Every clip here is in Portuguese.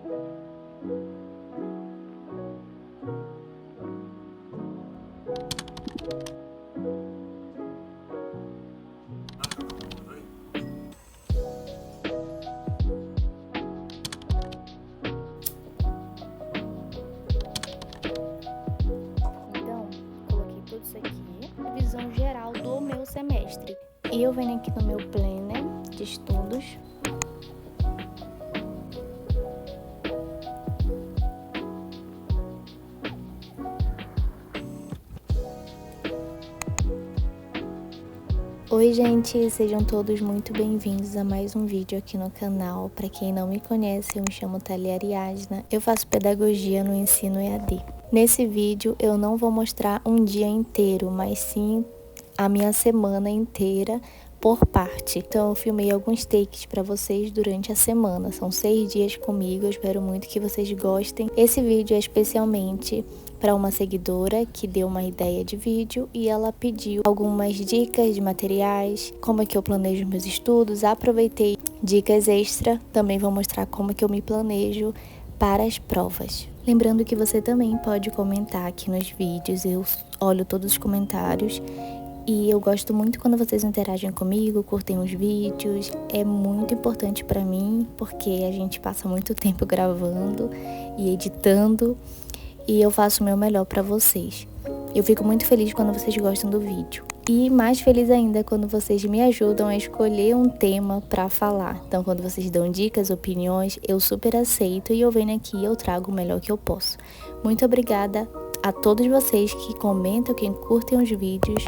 Então, coloquei tudo isso aqui, visão geral do meu semestre. E eu venho aqui no meu planner de estudos. Oi gente, sejam todos muito bem-vindos a mais um vídeo aqui no canal. Para quem não me conhece, eu me chamo Thalia Ariadna, eu faço pedagogia no ensino EAD. Nesse vídeo eu não vou mostrar um dia inteiro, mas sim a minha semana inteira por parte. Então eu filmei alguns takes para vocês durante a semana, são 6 dias comigo, eu espero muito que vocês gostem. Esse vídeo é especialmente para uma seguidora que deu uma ideia de vídeo e ela pediu algumas dicas de materiais, como é que eu planejo meus estudos. Aproveitei dicas extra, também vou mostrar como é que eu me planejo para as provas. Lembrando que você também pode comentar aqui nos vídeos, eu olho todos os comentários e eu gosto muito quando vocês interagem comigo, curtem os vídeos, é muito importante para mim porque a gente passa muito tempo gravando e editando e eu faço o meu melhor para vocês. Eu fico muito feliz quando vocês gostam do vídeo. E mais feliz ainda quando vocês me ajudam a escolher um tema para falar. Então, quando vocês dão dicas, opiniões, eu super aceito e eu venho aqui e eu trago o melhor que eu posso. Muito obrigada a todos vocês que comentam, que curtem os vídeos.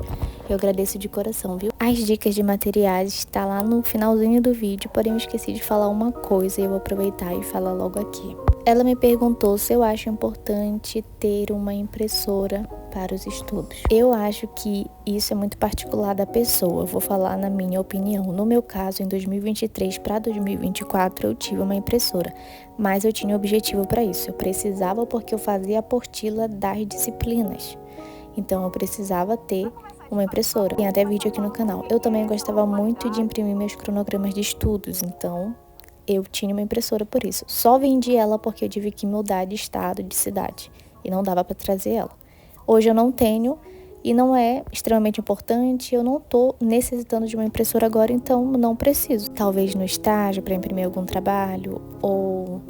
Eu agradeço de coração, viu? As dicas de materiais está lá no finalzinho do vídeo, porém eu esqueci de falar uma coisa e eu vou aproveitar e falar logo aqui. Ela me perguntou se eu acho importante ter uma impressora para os estudos. Eu acho que isso é muito particular da pessoa, vou falar na minha opinião. No meu caso, em 2023 para 2024, eu tive uma impressora, mas eu tinha objetivo para isso. Eu precisava porque eu fazia a apostila das disciplinas, então eu precisava ter uma impressora. Tem até vídeo aqui no canal. Eu também gostava muito de imprimir meus cronogramas de estudos, então eu tinha uma impressora por isso. Só vendi ela porque eu tive que mudar de estado, de cidade, e não dava para trazer ela. Hoje eu não tenho e não é extremamente importante, eu não tô necessitando de uma impressora agora, então não preciso. Talvez no estágio para imprimir algum trabalho ou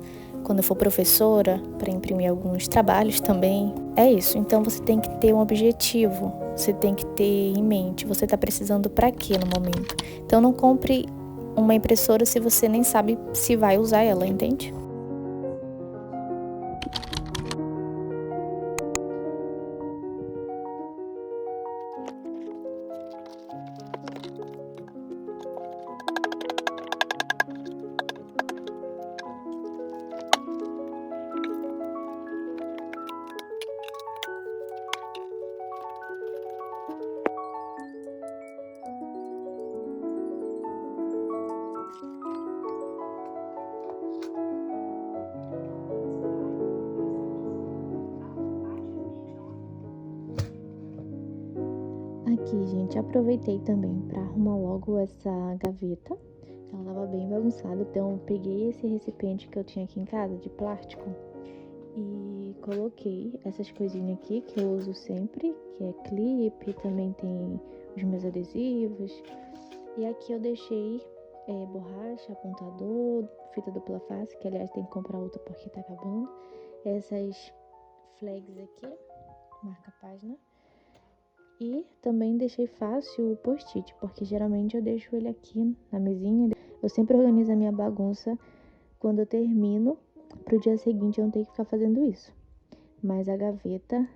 quando eu for professora para imprimir alguns trabalhos também. É isso, então você tem que ter um objetivo, você tem que ter em mente, você está precisando para quê no momento. Então não compre uma impressora se você nem sabe se vai usar ela, entende? Aqui, gente, aproveitei também para arrumar logo essa gaveta. Ela tava bem bagunçada, então eu peguei esse recipiente que eu tinha aqui em casa, de plástico, e coloquei essas coisinhas aqui que eu uso sempre, que é clipe, também tem os meus adesivos. E aqui eu deixei borracha, apontador, fita dupla face, que aliás tem que comprar outra porque tá acabando. Essas flags aqui, marca página. E também deixei fácil o post-it, porque geralmente eu deixo ele aqui na mesinha. Eu sempre organizo a minha bagunça quando eu termino, pro dia seguinte eu não ter que ficar fazendo isso. Mas a gaveta,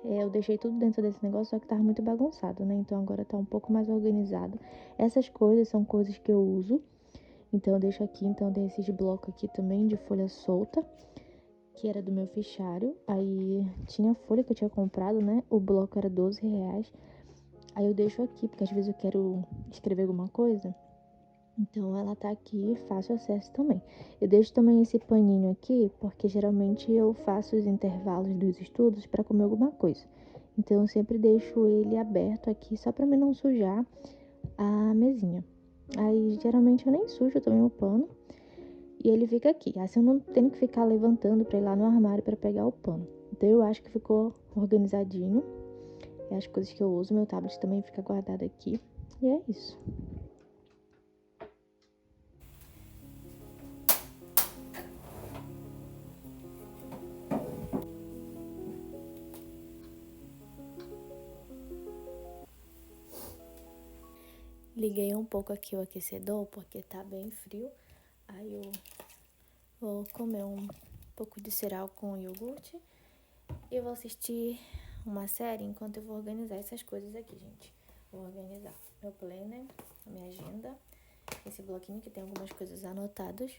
eu deixei tudo dentro desse negócio, só que tava muito bagunçado, né? Então agora tá um pouco mais organizado. Essas coisas são coisas que eu uso, então eu deixo aqui. Então tem esses blocos aqui também de folha solta, que era do meu fichário. Aí tinha folha que eu tinha comprado, né? O bloco era R$12. Aí eu deixo aqui, porque às vezes eu quero escrever alguma coisa. Então ela tá aqui, fácil acesso também. Eu deixo também esse paninho aqui, porque geralmente eu faço os intervalos dos estudos para comer alguma coisa. Então eu sempre deixo ele aberto aqui, só para mim não sujar a mesinha. Aí geralmente eu nem sujo também o pano. e ele fica aqui. Assim eu não tenho que ficar levantando pra ir lá no armário pra pegar o pano. Então eu acho que ficou organizadinho. E as coisas que eu uso, meu tablet também fica guardado aqui. E é isso. Liguei um pouco aqui o aquecedor porque tá bem frio. Aí eu vou comer um pouco de cereal com iogurte e vou assistir uma série enquanto eu vou organizar essas coisas aqui, gente. Vou organizar meu planner, a minha agenda, esse bloquinho que tem algumas coisas anotadas.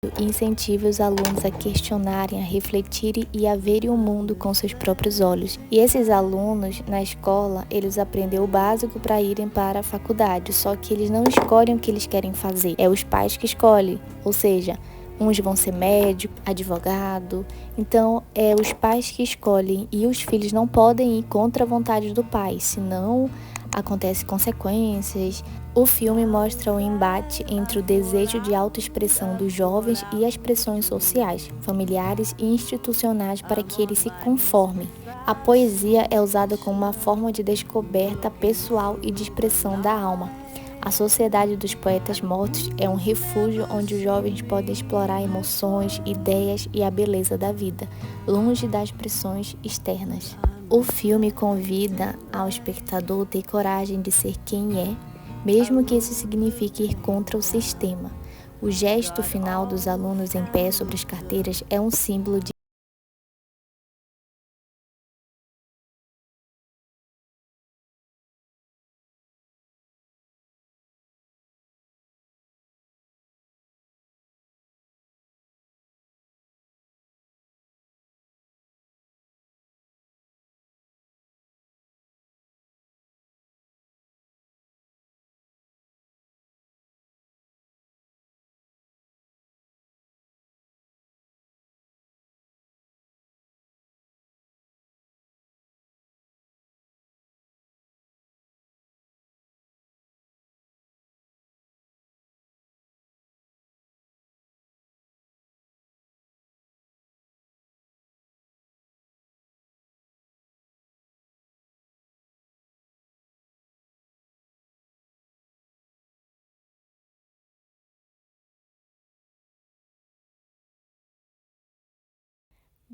e incentive os alunos a questionarem, a refletirem e a verem o mundo com seus próprios olhos. E esses alunos, na escola, eles aprendem o básico para irem para a faculdade, só que eles não escolhem o que eles querem fazer, é os pais que escolhem, ou seja, uns vão ser médico, advogado, então é os pais que escolhem e os filhos não podem ir contra a vontade do pai, senão acontecem consequências. O filme mostra o embate entre o desejo de autoexpressão dos jovens e as pressões sociais, familiares e institucionais para que eles se conformem. A poesia é usada como uma forma de descoberta pessoal e de expressão da alma. A Sociedade dos Poetas Mortos é um refúgio onde os jovens podem explorar emoções, ideias e a beleza da vida, longe das pressões externas. O filme convida ao espectador a ter coragem de ser quem é, mesmo que isso signifique ir contra o sistema. O gesto final dos alunos em pé sobre as carteiras é um símbolo de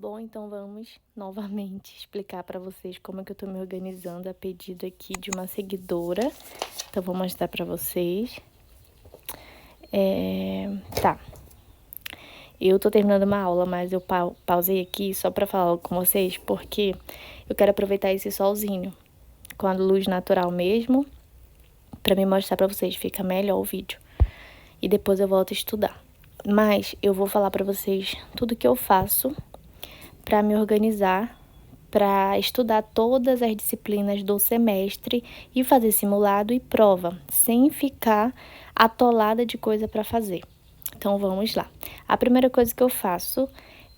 Bom, então vamos novamente explicar para vocês como é que eu tô me organizando a pedido aqui de uma seguidora. Então, vou mostrar para vocês. Tá. Eu tô terminando uma aula, mas eu pausei aqui só para falar com vocês, porque eu quero aproveitar esse solzinho com a luz natural mesmo, para me mostrar para vocês, fica melhor o vídeo. E depois eu volto a estudar. Mas eu vou falar para vocês tudo que eu faço para me organizar, para estudar todas as disciplinas do semestre e fazer simulado e prova, sem ficar atolada de coisa para fazer. Então, vamos lá. A primeira coisa que eu faço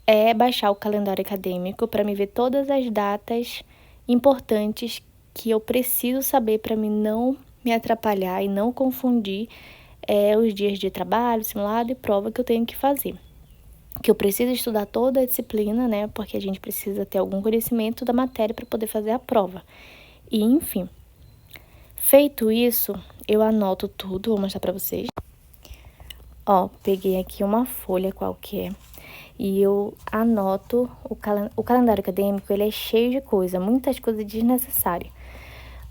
é baixar o calendário acadêmico para me ver todas as datas importantes que eu preciso saber para mim não me atrapalhar e não confundir os dias de trabalho, simulado e prova que eu tenho que fazer. Que eu preciso estudar toda a disciplina, né? Porque a gente precisa ter algum conhecimento da matéria para poder fazer a prova. E, enfim, feito isso, eu anoto tudo, vou mostrar para vocês. Ó, peguei aqui uma folha qualquer e eu anoto o calendário acadêmico, ele é cheio de coisa, muitas coisas desnecessárias.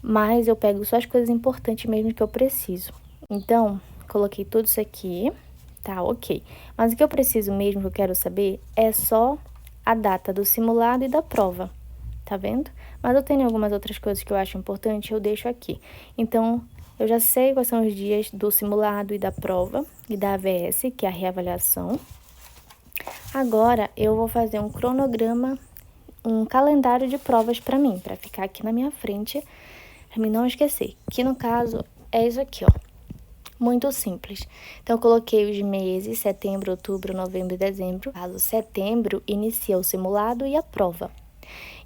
Mas eu pego só as coisas importantes mesmo que eu preciso. Então, coloquei tudo isso aqui. Tá, ok. Mas o que eu preciso mesmo, que eu quero saber, é só a data do simulado e da prova, tá vendo? Mas eu tenho algumas outras coisas que eu acho importante, eu deixo aqui. Então, eu já sei quais são os dias do simulado e da prova, e da AVS, que é a reavaliação. Agora, eu vou fazer um cronograma, um calendário de provas para mim, para ficar aqui na minha frente, para mim não esquecer. Que no caso, é isso aqui, ó. Muito simples. Então, eu coloquei os meses, setembro, outubro, novembro e dezembro. Caso setembro, inicia o simulado e a prova.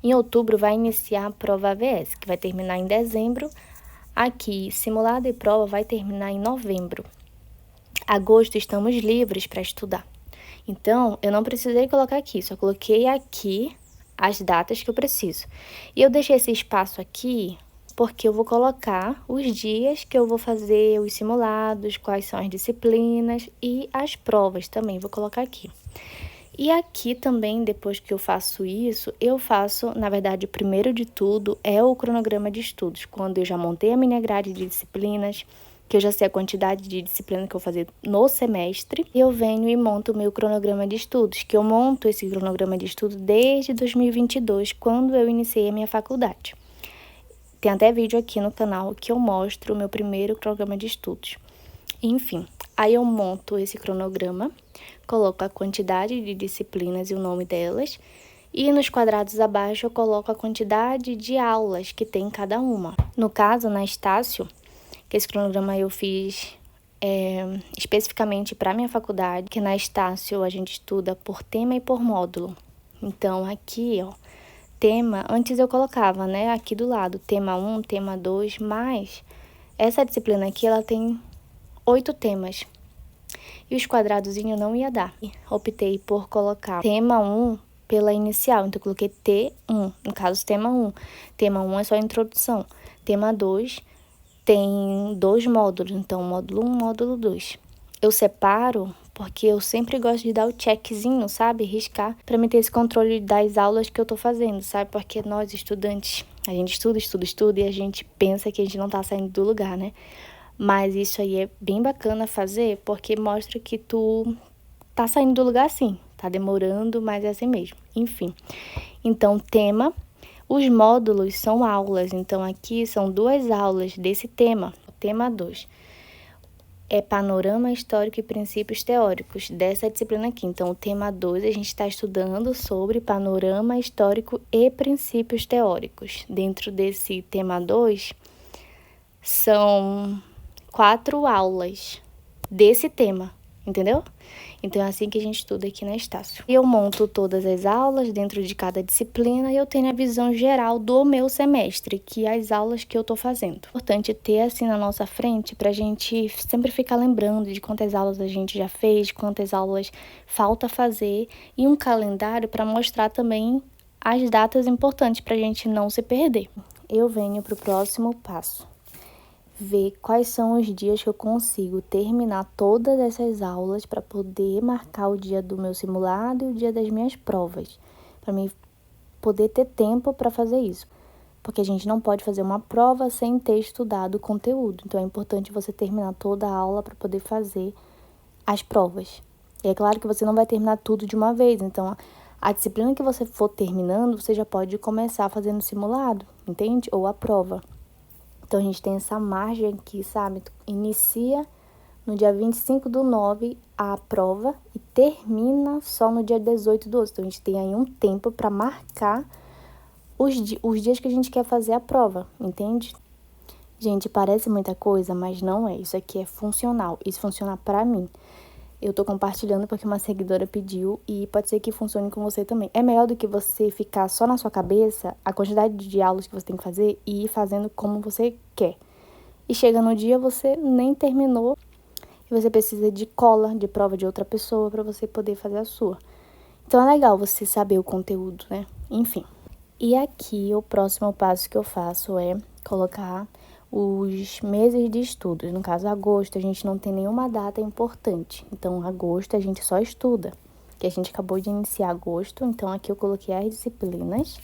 Em outubro, vai iniciar a prova AVS, que vai terminar em dezembro. Aqui, simulado e prova vai terminar em novembro. Agosto, estamos livres para estudar. Então, eu não precisei colocar aqui, só coloquei aqui as datas que eu preciso. E eu deixei esse espaço aqui porque eu vou colocar os dias que eu vou fazer os simulados, quais são as disciplinas e as provas também, vou colocar aqui. E aqui também, depois que eu faço isso, eu faço, na verdade, o primeiro de tudo é o cronograma de estudos, quando eu já montei a minha grade de disciplinas, que eu já sei a quantidade de disciplina que eu vou fazer no semestre, eu venho e monto o meu cronograma de estudos, que eu monto esse cronograma de estudo desde 2022, quando eu iniciei a minha faculdade. Tem até vídeo aqui no canal que eu mostro o meu primeiro programa de estudos. Enfim, Aí eu monto esse cronograma, coloco a quantidade de disciplinas e o nome delas, e nos quadrados abaixo eu coloco a quantidade de aulas que tem cada uma. No caso, na Estácio, que esse cronograma eu fiz especificamente para minha faculdade, que na Estácio a gente estuda por tema e por módulo. Então aqui, ó, tema, antes eu colocava, né, aqui do lado, tema 1, tema 2, mas essa disciplina aqui ela tem 8 temas. E os quadradozinhos não ia dar. Optei por colocar tema 1 pela inicial, então eu coloquei T1, no caso tema 1. Tema 1 é só a introdução. Tema 2 tem 2 módulos, então módulo 1, módulo 2. Eu separo porque eu sempre gosto de dar o checkzinho, sabe? Riscar, para me ter esse controle das aulas que eu tô fazendo, sabe? Porque nós, estudantes, a gente estuda e a gente pensa que a gente não tá saindo do lugar, né? Mas isso aí é bem bacana fazer porque mostra que tu tá saindo do lugar sim. Tá demorando, mas é assim mesmo. Enfim. Então, tema. Os módulos são aulas, então aqui são 2 aulas desse tema. Tema 2 é panorama histórico e princípios teóricos dessa disciplina aqui. Então, o tema 2 a gente está estudando sobre panorama histórico e princípios teóricos. Dentro desse tema 2, são 4 aulas desse tema, entendeu? Então, é assim que a gente estuda aqui na Estácio. Eu monto todas as aulas dentro de cada disciplina e eu tenho a visão geral do meu semestre, que é as aulas que eu tô fazendo. É importante ter assim na nossa frente pra gente sempre ficar lembrando de quantas aulas a gente já fez, quantas aulas falta fazer e um calendário para mostrar também as datas importantes pra gente não se perder. Eu venho pro próximo passo. Ver quais são os dias que eu consigo terminar todas essas aulas para poder marcar o dia do meu simulado e o dia das minhas provas, para mim poder ter tempo para fazer isso, porque a gente não pode fazer uma prova sem ter estudado o conteúdo, então é importante você terminar toda a aula para poder fazer as provas. E é claro que você não vai terminar tudo de uma vez, então a disciplina que você for terminando, você já pode começar fazendo o simulado, entende? Ou a prova. Então, a gente tem essa margem aqui, sabe? Inicia no dia 25/9 a prova e termina só no dia 18/12. Então, a gente tem aí um tempo para marcar os dias que a gente quer fazer a prova, entende? Gente, parece muita coisa, mas não é. Isso aqui é funcional. Isso funciona para mim. Eu tô compartilhando porque uma seguidora pediu e pode ser que funcione com você também. É melhor do que você ficar só na sua cabeça a quantidade de aulas que você tem que fazer e ir fazendo como você quer. E chega no dia, você nem terminou e você precisa de cola, de prova de outra pessoa para você poder fazer a sua. Então é legal você saber o conteúdo, né? Enfim. E aqui o próximo passo que eu faço é colocar os meses de estudos. No caso, agosto, a gente não tem nenhuma data importante. Então, agosto a gente só estuda, que a gente acabou de iniciar agosto. Então, aqui eu coloquei as disciplinas.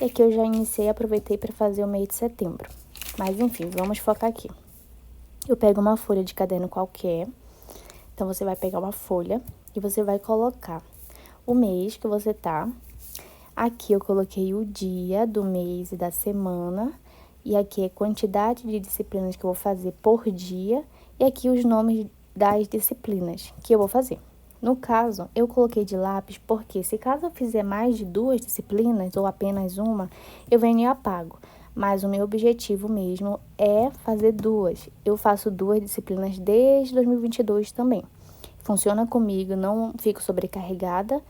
E aqui eu já iniciei e aproveitei para fazer o mês de setembro. Mas, enfim, vamos focar aqui. Eu pego uma folha de caderno qualquer. Então, você vai pegar uma folha e você vai colocar o mês que você tá. Aqui eu coloquei o dia do mês e da semana. E aqui é quantidade de disciplinas que eu vou fazer por dia. E aqui os nomes das disciplinas que eu vou fazer. No caso, eu coloquei de lápis porque se caso eu fizer mais de 2 disciplinas ou apenas uma, eu venho e apago. Mas o meu objetivo mesmo é fazer 2. Eu faço 2 disciplinas desde 2022 também. Funciona comigo, não fico sobrecarregada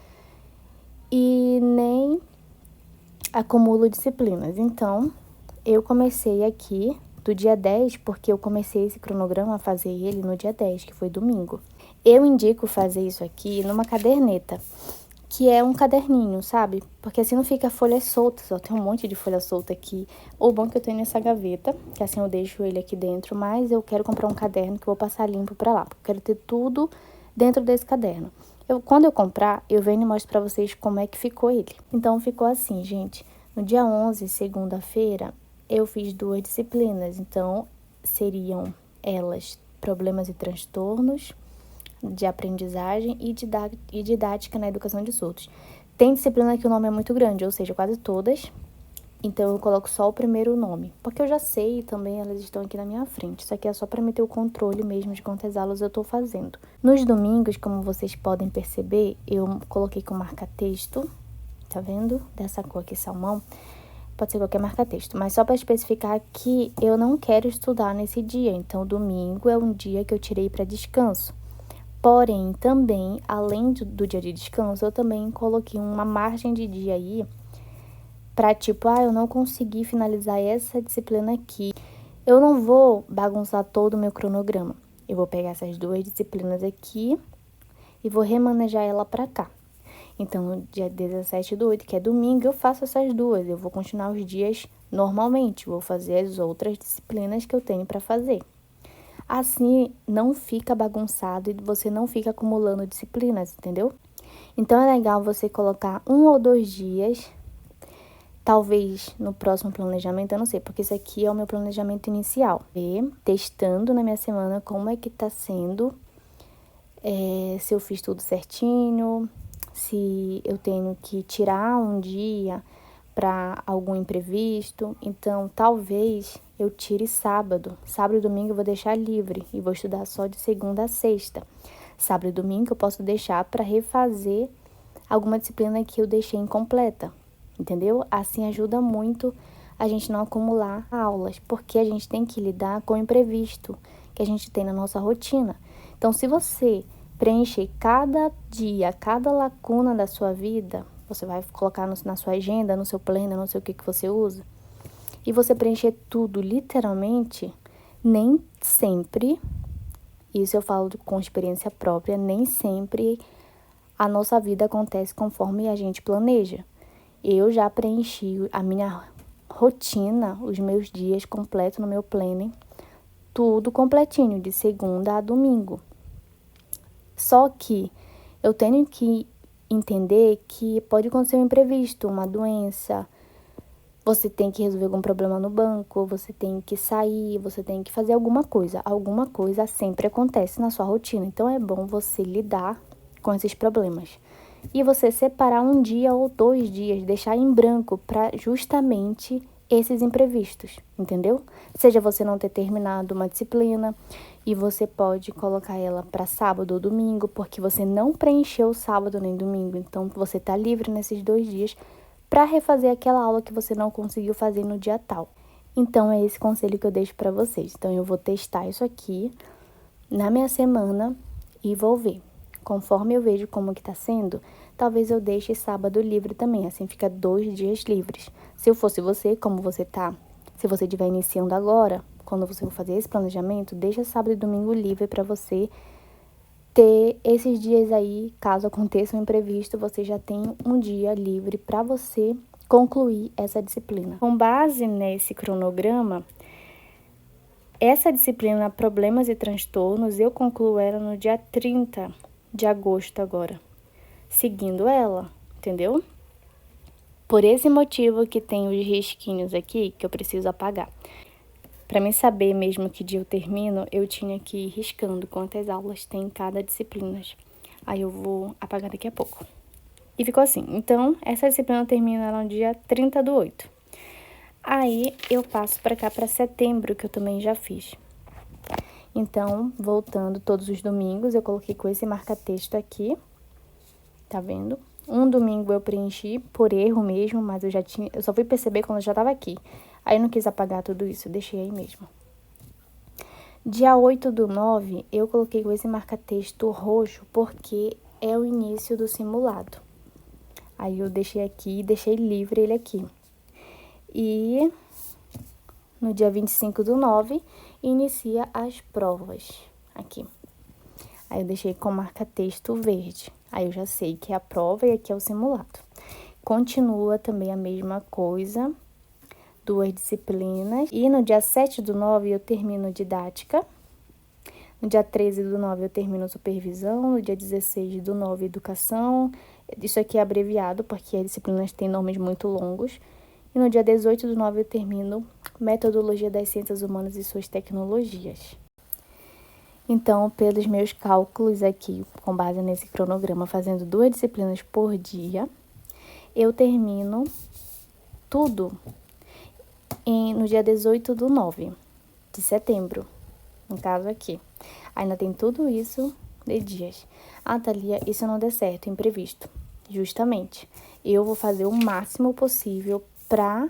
e nem acumulo disciplinas. Então, eu comecei aqui do dia 10, porque eu comecei esse cronograma a fazer ele no dia 10, que foi domingo. Eu indico fazer isso aqui numa caderneta, que é um caderninho, sabe? Porque assim não fica folhas soltas, ó, tem um monte de folha solta aqui. O bom é que eu tenho nessa gaveta, que assim eu deixo ele aqui dentro, mas eu quero comprar um caderno que eu vou passar limpo pra lá, porque eu quero ter tudo dentro desse caderno. Quando eu comprar, eu venho e mostro pra vocês como é que ficou ele. Então, ficou assim, gente. No dia 11, segunda-feira, eu fiz 2 disciplinas, então seriam elas problemas e transtornos de aprendizagem e didática na educação de surdos. Tem disciplina que o nome é muito grande, ou seja, quase todas Então, eu coloco só o primeiro nome, porque eu já sei também, elas estão aqui na minha frente. Isso aqui é só para meter o controle mesmo de quantas aulas eu tô fazendo. Nos domingos, como vocês podem perceber, eu coloquei com marca-texto, tá vendo? Dessa cor aqui, salmão. Pode ser qualquer marca-texto, mas só para especificar que eu não quero estudar nesse dia. Então, domingo é um dia que eu tirei para descanso. Porém, também, além do dia de descanso, eu também coloquei uma margem de dia aí para tipo, eu não consegui finalizar essa disciplina aqui. Eu não vou bagunçar todo o meu cronograma. Eu vou pegar essas duas disciplinas aqui e vou remanejar ela para cá. Então, no dia 17/8, que é domingo, eu faço essas duas. Eu vou continuar os dias normalmente. Vou fazer as outras disciplinas que eu tenho para fazer. Assim, não fica bagunçado e você não fica acumulando disciplinas, entendeu? Então, é legal você colocar 1 ou 2 dias. Talvez no próximo planejamento, eu não sei, porque esse aqui é o meu planejamento inicial. E testando na minha semana como é que tá sendo, se eu fiz tudo certinho, se eu tenho que tirar um dia para algum imprevisto. Então, talvez eu tire sábado. Sábado e domingo eu vou deixar livre e vou estudar só de segunda a sexta. Sábado e domingo eu posso deixar para refazer alguma disciplina que eu deixei incompleta. Entendeu? Assim ajuda muito a gente não acumular aulas, porque a gente tem que lidar com o imprevisto que a gente tem na nossa rotina. Então, se você preencher cada dia, cada lacuna da sua vida, você vai colocar na sua agenda, no seu planner, não sei o que você usa, e você preencher tudo literalmente, nem sempre, isso eu falo com experiência própria, nem sempre a nossa vida acontece conforme a gente planeja. Eu já preenchi a minha rotina, os meus dias completos no meu planner, tudo completinho, de segunda a domingo. Só que eu tenho que entender que pode acontecer um imprevisto, uma doença, você tem que resolver algum problema no banco, você tem que sair, você tem que fazer alguma coisa. Alguma coisa sempre acontece na sua rotina, então é bom você lidar com esses problemas. E você separar 1 dia ou 2 dias, deixar em branco para justamente esses imprevistos, entendeu? Seja você não ter terminado uma disciplina e você pode colocar ela para sábado ou domingo, porque você não preencheu sábado nem domingo, então você tá livre nesses 2 dias para refazer aquela aula que você não conseguiu fazer no dia tal. Então é esse conselho que eu deixo para vocês. Então eu vou testar isso aqui na minha semana e vou ver. Conforme eu vejo como que tá sendo, talvez eu deixe sábado livre também, assim fica 2 dias livres. Se eu fosse você, como você tá, se você estiver iniciando agora, quando você for fazer esse planejamento, deixa sábado e domingo livre para você ter esses dias aí, caso aconteça um imprevisto, você já tem um dia livre para você concluir essa disciplina. Com base nesse cronograma, essa disciplina Problemas e Transtornos, eu concluo ela no dia 30 de agosto agora, seguindo ela, entendeu? Por esse motivo que tem os risquinhos aqui que eu preciso apagar. Para mim saber mesmo que dia eu termino, eu tinha que ir riscando quantas aulas tem em cada disciplina. Aí eu vou apagar daqui a pouco. E ficou assim. Então, essa disciplina termina no dia 30/8. Aí eu passo para cá para setembro, que eu também já fiz. Então, voltando todos os domingos, eu coloquei com esse marca-texto aqui, tá vendo? Um domingo eu preenchi por erro mesmo, mas eu só fui perceber quando eu já tava aqui. Aí eu não quis apagar tudo isso, eu deixei aí mesmo. Dia 8/9, eu coloquei com esse marca-texto roxo, porque é o início do simulado. Aí eu deixei aqui e deixei livre ele aqui. E no dia 25/9, inicia as provas, aqui. Aí eu deixei com marca-texto verde. Aí eu já sei que é a prova e aqui é o simulado. Continua também a mesma coisa, 2 disciplinas. E no dia 7/9 eu termino didática. No dia 13/9 eu termino supervisão. No dia 16/9 educação. Isso aqui é abreviado porque as disciplinas têm nomes muito longos. E no dia 18/9 eu termino Metodologia das Ciências Humanas e suas Tecnologias. Então, pelos meus cálculos aqui, com base nesse cronograma, fazendo 2 disciplinas por dia, eu termino tudo no dia 18/9 de setembro, no caso aqui. Ainda tem tudo isso de dias. Ah, Thalia, e se não der certo, imprevisto? Justamente, eu vou fazer o máximo possível para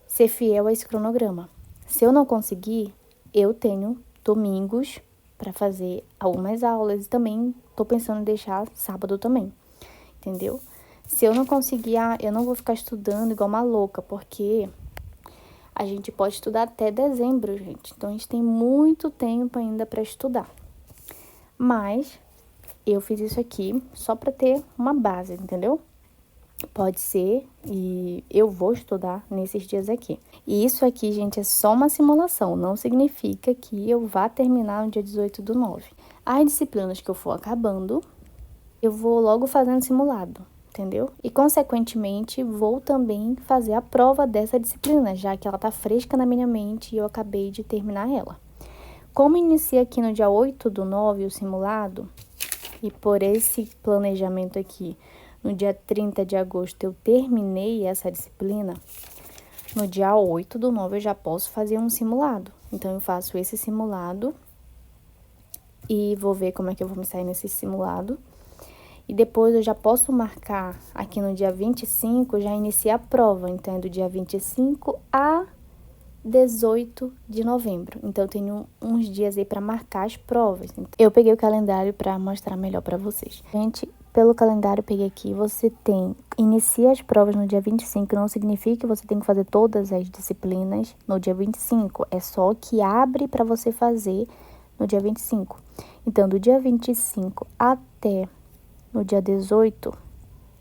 ser fiel a esse cronograma. Se eu não conseguir, eu tenho domingos para fazer algumas aulas e também tô pensando em deixar sábado também, entendeu? Se eu não conseguir, eu não vou ficar estudando igual uma louca, porque a gente pode estudar até dezembro, gente. Então, a gente tem muito tempo ainda para estudar. Mas eu fiz isso aqui só para ter uma base, entendeu? Pode ser, e eu vou estudar nesses dias aqui. E isso aqui, gente, é só uma simulação, não significa que eu vá terminar no dia 18/9. As disciplinas que eu for acabando, eu vou logo fazendo simulado, entendeu? E, consequentemente, vou também fazer a prova dessa disciplina, já que ela tá fresca na minha mente e eu acabei de terminar ela. Como inicia aqui no dia 8/9 o simulado, e por esse planejamento aqui, no dia 30 de agosto eu terminei essa disciplina, no dia 8/9 eu já posso fazer um simulado. Então, eu faço esse simulado e vou ver como é que eu vou me sair nesse simulado. E depois eu já posso marcar aqui no dia 25, já iniciar a prova. Então, é do dia 25 a 18 de novembro. Então, eu tenho uns dias aí para marcar as provas. Então, eu peguei o calendário para mostrar melhor para vocês. Gente, pelo calendário eu peguei aqui, você inicia as provas no dia 25, não significa que você tem que fazer todas as disciplinas no dia 25, é só que abre para você fazer no dia 25. Então, do dia 25 até no dia 18,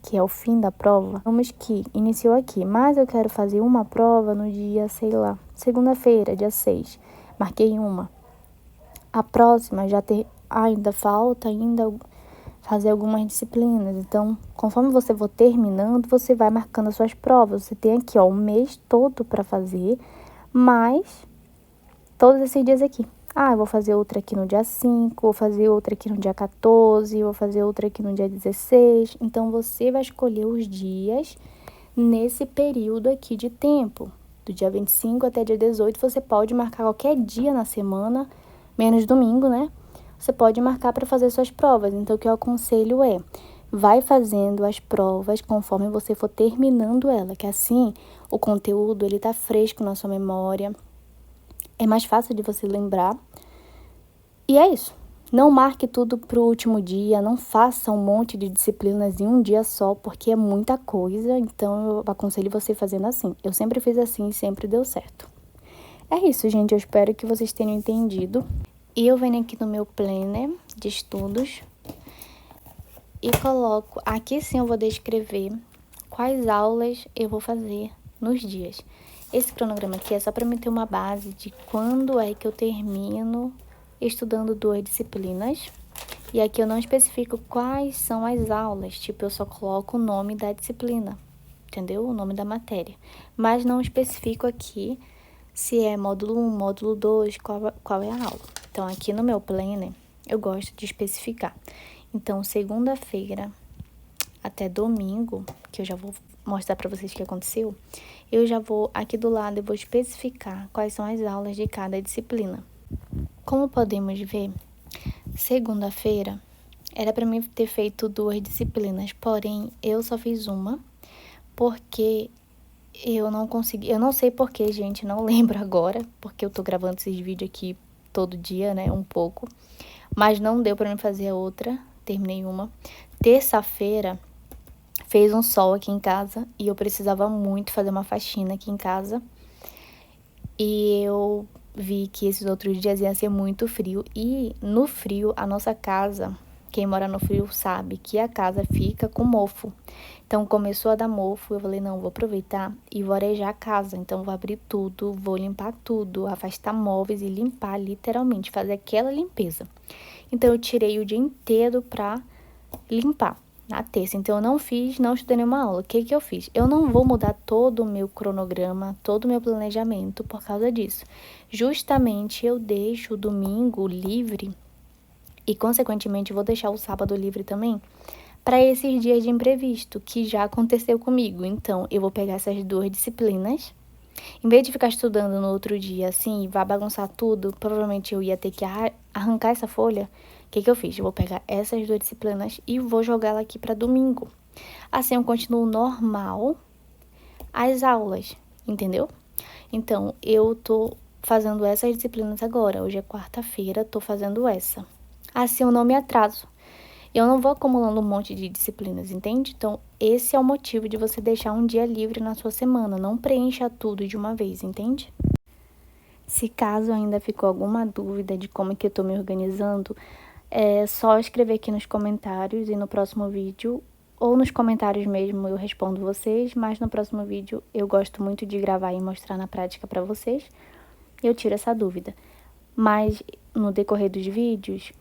que é o fim da prova, vamos que iniciou aqui, mas eu quero fazer uma prova no dia, sei lá, segunda-feira, dia 6. Marquei uma. A próxima ainda falta fazer algumas disciplinas. Então, conforme você for terminando, você vai marcando as suas provas. Você tem aqui, ó, o mês todo para fazer, mais todos esses dias aqui. Eu vou fazer outra aqui no dia 5, vou fazer outra aqui no dia 14, vou fazer outra aqui no dia 16. Então, você vai escolher os dias nesse período aqui de tempo. Do dia 25 até dia 18, você pode marcar qualquer dia na semana, menos domingo, né? Você pode marcar para fazer suas provas. Então, o que eu aconselho vai fazendo as provas conforme você for terminando ela, que assim o conteúdo ele tá fresco na sua memória, é mais fácil de você lembrar. E é isso. Não marque tudo pro último dia, não faça um monte de disciplinas em um dia só, porque é muita coisa. Então, eu aconselho você fazendo assim. Eu sempre fiz assim e sempre deu certo. É isso, gente. Eu espero que vocês tenham entendido. E eu venho aqui no meu planner de estudos e coloco, aqui sim eu vou descrever quais aulas eu vou fazer nos dias. Esse cronograma aqui é só para me ter uma base de quando é que eu termino estudando 2 disciplinas. E aqui eu não especifico quais são as aulas, tipo, eu só coloco o nome da disciplina, entendeu? O nome da matéria. Mas não especifico aqui se é módulo 1, módulo 2, qual é a aula. Então, aqui no meu planner, eu gosto de especificar. Então, segunda-feira até domingo, que eu já vou mostrar para vocês o que aconteceu, eu já vou, aqui do lado, eu vou especificar quais são as aulas de cada disciplina. Como podemos ver, segunda-feira era para mim ter feito 2 disciplinas, porém, eu só fiz uma, porque eu não consegui, eu não sei porquê, gente, não lembro agora, porque eu tô gravando esses vídeos aqui todo dia, né, um pouco, mas não deu pra mim fazer a outra, terminei uma. Terça-feira fez um sol aqui em casa e eu precisava muito fazer uma faxina aqui em casa, e eu vi que esses outros dias ia ser muito frio, e no frio, a nossa casa, quem mora no frio sabe que a casa fica com mofo. Então, começou a dar mofo, eu falei, não, vou aproveitar e vou arejar a casa. Então, vou abrir tudo, vou limpar tudo, afastar móveis e limpar, literalmente, fazer aquela limpeza. Então, eu tirei o dia inteiro pra limpar, na terça. Então, eu não estudei nenhuma aula. O que eu fiz? Eu não vou mudar todo o meu cronograma, todo o meu planejamento por causa disso. Justamente, eu deixo o domingo livre e, consequentemente, vou deixar o sábado livre também, para esses dias de imprevisto, que já aconteceu comigo. Então, eu vou pegar essas 2 disciplinas Em vez de ficar estudando no outro dia assim, e vá bagunçar tudo, provavelmente eu ia ter que arrancar essa folha. O que que eu fiz? Eu vou pegar essas 2 disciplinas e vou jogar ela aqui para domingo. Assim eu continuo normal as aulas, entendeu? Então, eu tô fazendo essas disciplinas agora. Hoje é quarta-feira, tô fazendo essa. Assim eu não me atraso. Eu não vou acumulando um monte de disciplinas, entende? Então, esse é o motivo de você deixar um dia livre na sua semana. Não preencha tudo de uma vez, entende? Se caso ainda ficou alguma dúvida de como é que eu tô me organizando, é só escrever aqui nos comentários e no próximo vídeo, ou nos comentários mesmo eu respondo vocês, mas no próximo vídeo eu gosto muito de gravar e mostrar na prática pra vocês, eu tiro essa dúvida. Mas no decorrer dos vídeos,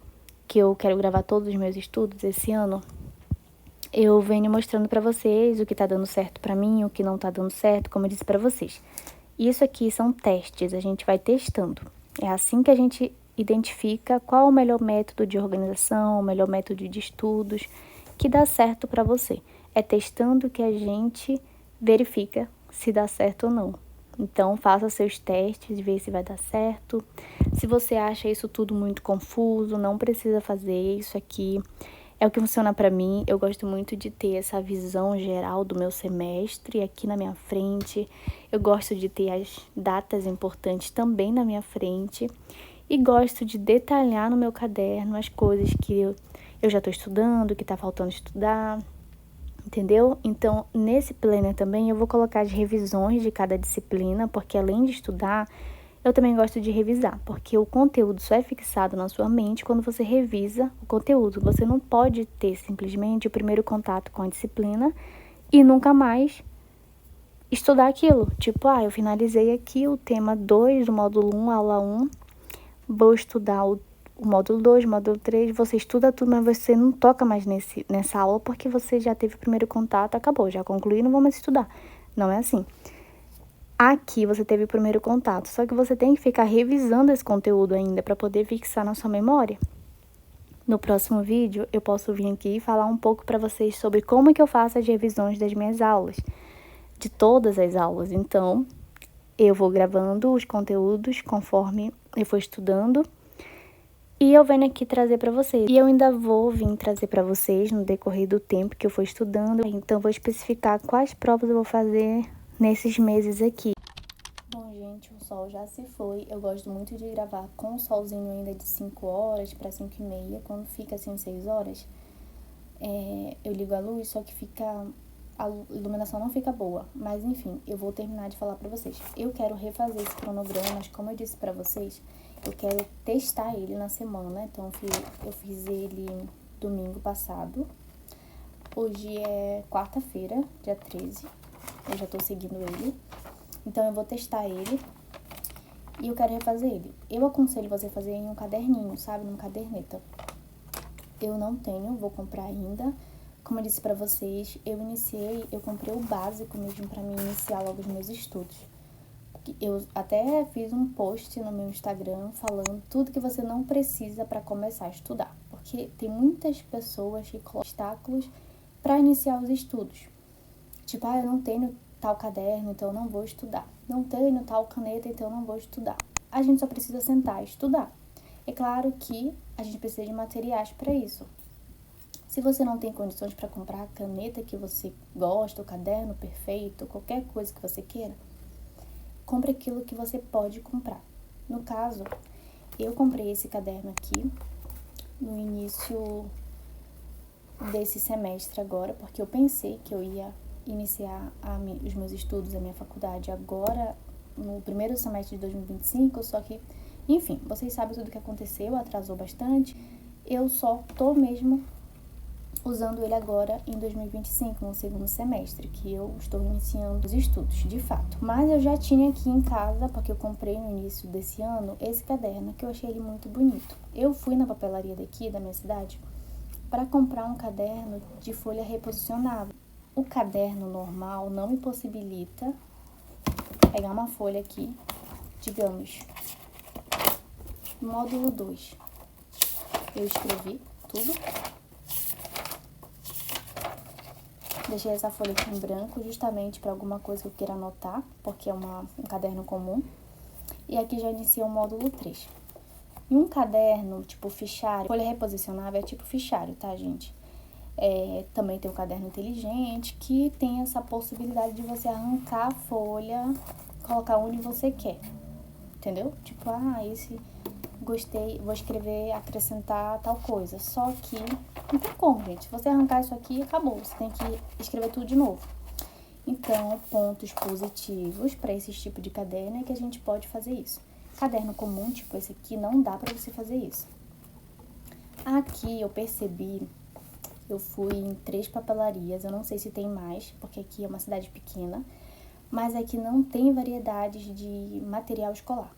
que eu quero gravar todos os meus estudos esse ano, eu venho mostrando pra vocês o que tá dando certo pra mim, o que não tá dando certo, como eu disse pra vocês. Isso aqui são testes, a gente vai testando. É assim que a gente identifica qual o melhor método de organização, o melhor método de estudos que dá certo para você. É testando que a gente verifica se dá certo ou não. Então, faça seus testes, vê se vai dar certo. Se você acha isso tudo muito confuso, não precisa fazer isso aqui. É o que funciona para mim. Eu gosto muito de ter essa visão geral do meu semestre aqui na minha frente. Eu gosto de ter as datas importantes também na minha frente. E gosto de detalhar no meu caderno as coisas que eu já estou estudando, que está faltando estudar, entendeu? Então, nesse planner também eu vou colocar as revisões de cada disciplina, porque além de estudar, eu também gosto de revisar, porque o conteúdo só é fixado na sua mente quando você revisa o conteúdo. Você não pode ter simplesmente o primeiro contato com a disciplina e nunca mais estudar aquilo. Tipo, eu finalizei aqui o tema 2 do módulo 1, aula 1, vou estudar o módulo 2, módulo 3, você estuda tudo, mas você não toca mais nessa aula porque você já teve o primeiro contato, acabou, já concluí, não vou mais estudar. Não é assim. Aqui você teve o primeiro contato, só que você tem que ficar revisando esse conteúdo ainda para poder fixar na sua memória. No próximo vídeo, eu posso vir aqui e falar um pouco para vocês sobre como que eu faço as revisões das minhas aulas, de todas as aulas. Então, eu vou gravando os conteúdos conforme eu for estudando e eu venho aqui trazer para vocês. E eu ainda vou vir trazer para vocês no decorrer do tempo que eu for estudando. Então, vou especificar quais provas eu vou fazer nesses meses aqui. Bom, gente, o sol já se foi. Eu gosto muito de gravar com o solzinho ainda de 5 horas para 5 e meia. Quando fica assim 6 horas, eu ligo a luz, só que a iluminação não fica boa. Mas enfim, eu vou terminar de falar pra vocês. Eu quero refazer esse cronograma, mas como eu disse pra vocês, eu quero testar ele na semana. Então eu fiz ele domingo passado. Hoje é quarta-feira, dia 13. Eu já tô seguindo ele. Então eu vou testar ele e eu quero refazer ele. Eu aconselho você fazer em um caderninho, sabe? Numa caderneta. Eu não tenho, vou comprar ainda. Como eu disse pra vocês, eu comprei o básico mesmo pra mim iniciar logo os meus estudos. Eu até fiz um post no meu Instagram falando tudo que você não precisa pra começar a estudar. Porque tem muitas pessoas que colocam obstáculos pra iniciar os estudos. Tipo, eu não tenho tal caderno, então eu não vou estudar. Não tenho tal caneta, então eu não vou estudar. A gente só precisa sentar e estudar. É claro que a gente precisa de materiais para isso. Se você não tem condições para comprar a caneta que você gosta, o caderno perfeito, qualquer coisa que você queira, compre aquilo que você pode comprar. No caso, eu comprei esse caderno aqui no início desse semestre agora, porque eu pensei que eu ia iniciar os meus estudos, a minha faculdade agora, no primeiro semestre de 2025, só que, enfim, vocês sabem tudo o que aconteceu, atrasou bastante. Eu só tô mesmo usando ele agora em 2025, no segundo semestre, que eu estou iniciando os estudos, de fato. Mas eu já tinha aqui em casa, porque eu comprei no início desse ano, esse caderno, que eu achei ele muito bonito. Eu fui na papelaria daqui, da minha cidade, para comprar um caderno de folha reposicionável. O caderno normal não me possibilita pegar uma folha aqui, digamos, módulo 2. Eu escrevi tudo. Deixei essa folha aqui em branco justamente para alguma coisa que eu queira anotar, porque é um caderno comum. E aqui já inicia o módulo 3. E um caderno, tipo fichário, folha reposicionável é tipo fichário, tá, gente? Também tem um caderno inteligente, que tem essa possibilidade de você arrancar a folha, colocar onde você quer, entendeu? Tipo, esse gostei, vou escrever, acrescentar tal coisa. Só que não tem como, gente. Se você arrancar isso aqui, acabou. Você tem que escrever tudo de novo. Então, pontos positivos para esse tipo de caderno é que a gente pode fazer isso. Caderno comum, tipo esse aqui, não dá para você fazer isso. Aqui eu percebi, eu fui em 3 papelarias, eu não sei se tem mais, porque aqui é uma cidade pequena, mas aqui não tem variedades de material escolar.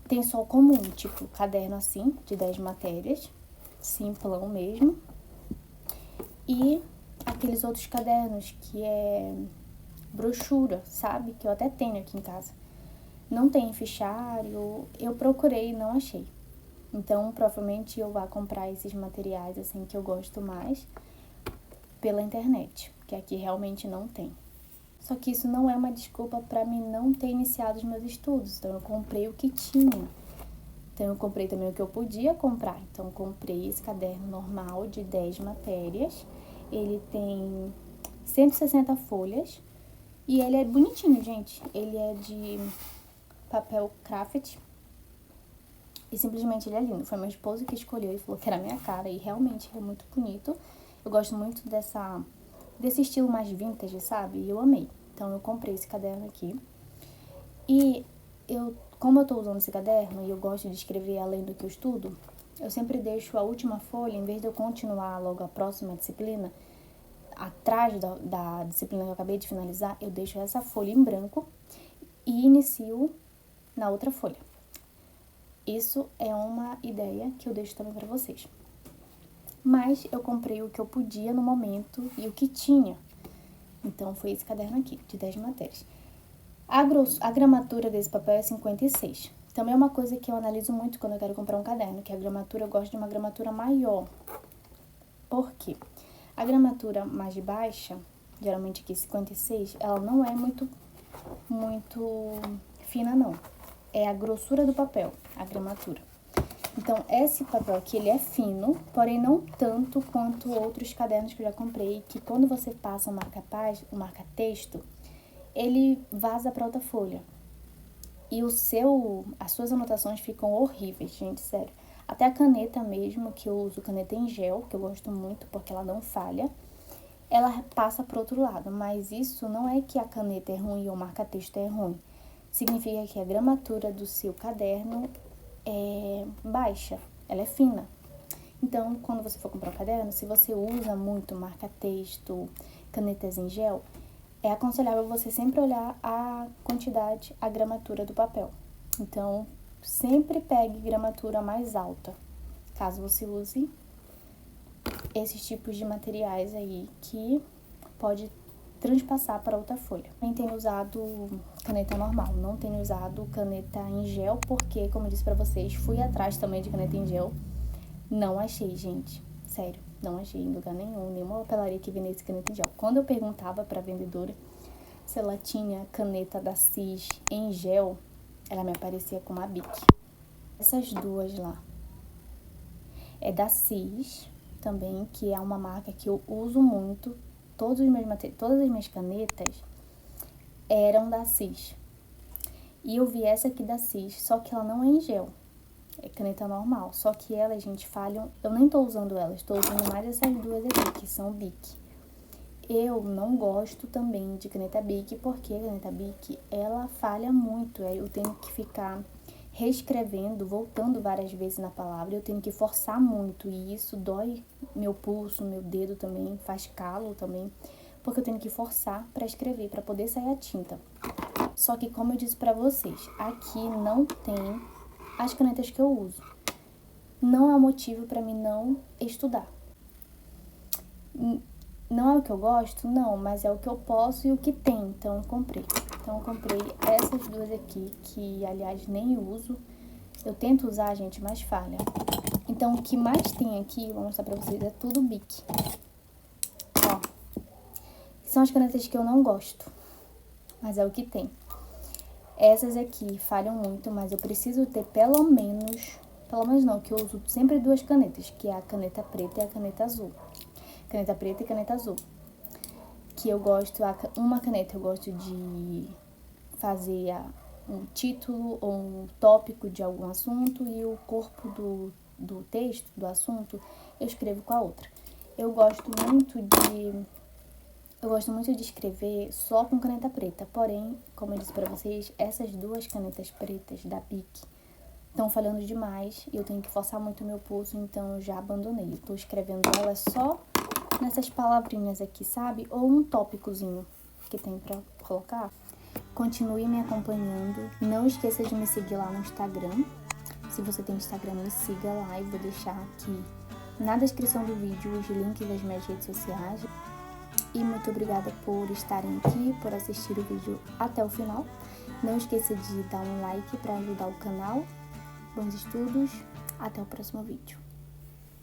Tem só o comum, tipo caderno assim, de 10 matérias, simplão mesmo. E aqueles outros cadernos que é brochura, sabe? Que eu até tenho aqui em casa. Não tem fichário, eu procurei e não achei. Então, provavelmente eu vá comprar esses materiais assim que eu gosto mais pela internet, que aqui realmente não tem. Só que isso não é uma desculpa para mim não ter iniciado os meus estudos. Então, eu comprei o que tinha. Então, eu comprei também o que eu podia comprar. Então, eu comprei esse caderno normal de 10 matérias. Ele tem 160 folhas. E ele é bonitinho, gente. Ele é de papel craft. E simplesmente ele é lindo. Foi meu esposo que escolheu e falou que era a minha cara. E realmente ele é muito bonito. Eu gosto muito desse estilo mais vintage, sabe? E eu amei. Então, eu comprei esse caderno aqui. E como eu tô usando esse caderno e eu gosto de escrever além do que eu estudo, eu sempre deixo a última folha, em vez de eu continuar logo a próxima disciplina, atrás da disciplina que eu acabei de finalizar, eu deixo essa folha em branco e inicio na outra folha. Isso é uma ideia que eu deixo também para vocês. Mas eu comprei o que eu podia no momento e o que tinha. Então, foi esse caderno aqui, de 10 matérias. A gramatura desse papel é 56. Também é uma coisa que eu analiso muito quando eu quero comprar um caderno, que a gramatura, eu gosto de uma gramatura maior. Por quê? A gramatura mais baixa, geralmente aqui 56, ela não é muito fina, não. É a grossura do papel, a gramatura. Então, esse papel aqui, ele é fino, porém não tanto quanto outros cadernos que eu já comprei, que quando você passa o marca-texto, ele vaza para outra folha. E as suas anotações ficam horríveis, gente, sério. Até a caneta mesmo, que eu uso caneta em gel, que eu gosto muito porque ela não falha, ela passa pro outro lado. Mas isso não é que a caneta é ruim ou o marca-texto é ruim. Significa que a gramatura do seu caderno é baixa, ela é fina. Então, quando você for comprar um caderno, se você usa muito marca-texto, canetas em gel, é aconselhável você sempre olhar a quantidade, a gramatura do papel. Então, sempre pegue gramatura mais alta, caso você use esses tipos de materiais aí que pode transpassar para outra folha. Eu tenho usado caneta normal, não tenho usado caneta em gel, porque, como eu disse pra vocês, fui atrás também de caneta em gel. Não achei, gente. Sério, não achei em lugar nenhum, nenhuma papelaria que vendesse caneta em gel. Quando eu perguntava pra vendedora se ela tinha caneta da Cis em gel, ela me aparecia com uma Bic. Essas duas lá é da Cis também, que é uma marca que eu uso muito. Todas as minhas canetas eram da Cis. E eu vi essa aqui da Cis, só que ela não é em gel. É caneta normal. Só que elas, gente, falham. Eu nem tô usando elas, estou usando mais essas duas aqui, que são Bic. Eu não gosto também de caneta Bic, porque a caneta Bic, ela falha muito. Aí eu tenho que ficar reescrevendo, voltando várias vezes na palavra. Eu tenho que forçar muito e isso dói meu pulso, meu dedo também, faz calo também, porque eu tenho que forçar para escrever, para poder sair a tinta. Só que, como eu disse pra vocês, aqui não tem as canetas que eu uso. Não é um motivo pra mim não estudar. Não é o que eu gosto? Não, mas é o que eu posso e o que tem, então eu comprei. Então eu comprei essas duas aqui, que aliás nem uso. Eu tento usar, gente, mas falha. Então o que mais tem aqui, vou mostrar pra vocês, é tudo Bic. Ó, São as canetas que eu não gosto, mas é o que tem. Essas aqui falham muito, mas eu preciso ter pelo menos não, que eu uso sempre 2 canetas, que é a caneta preta e a caneta azul. Caneta preta e caneta azul. Que eu gosto, uma caneta eu gosto de fazer um título ou um tópico de algum assunto e o corpo do texto, do assunto, eu escrevo com a outra. Eu gosto muito de escrever só com caneta preta, porém, como eu disse pra vocês, essas 2 canetas pretas da Bic estão falhando demais e eu tenho que forçar muito o meu pulso, então eu já abandonei. Eu tô escrevendo elas só nessas palavrinhas aqui, sabe? Ou um tópicozinho que tem pra colocar. Continue me acompanhando. Não esqueça de me seguir lá no Instagram. Se você tem Instagram, me siga lá e vou deixar aqui na descrição do vídeo os links das minhas redes sociais. E muito obrigada por estarem aqui, por assistir o vídeo até o final. Não esqueça de dar um like para ajudar o canal. Bons estudos, até o próximo vídeo.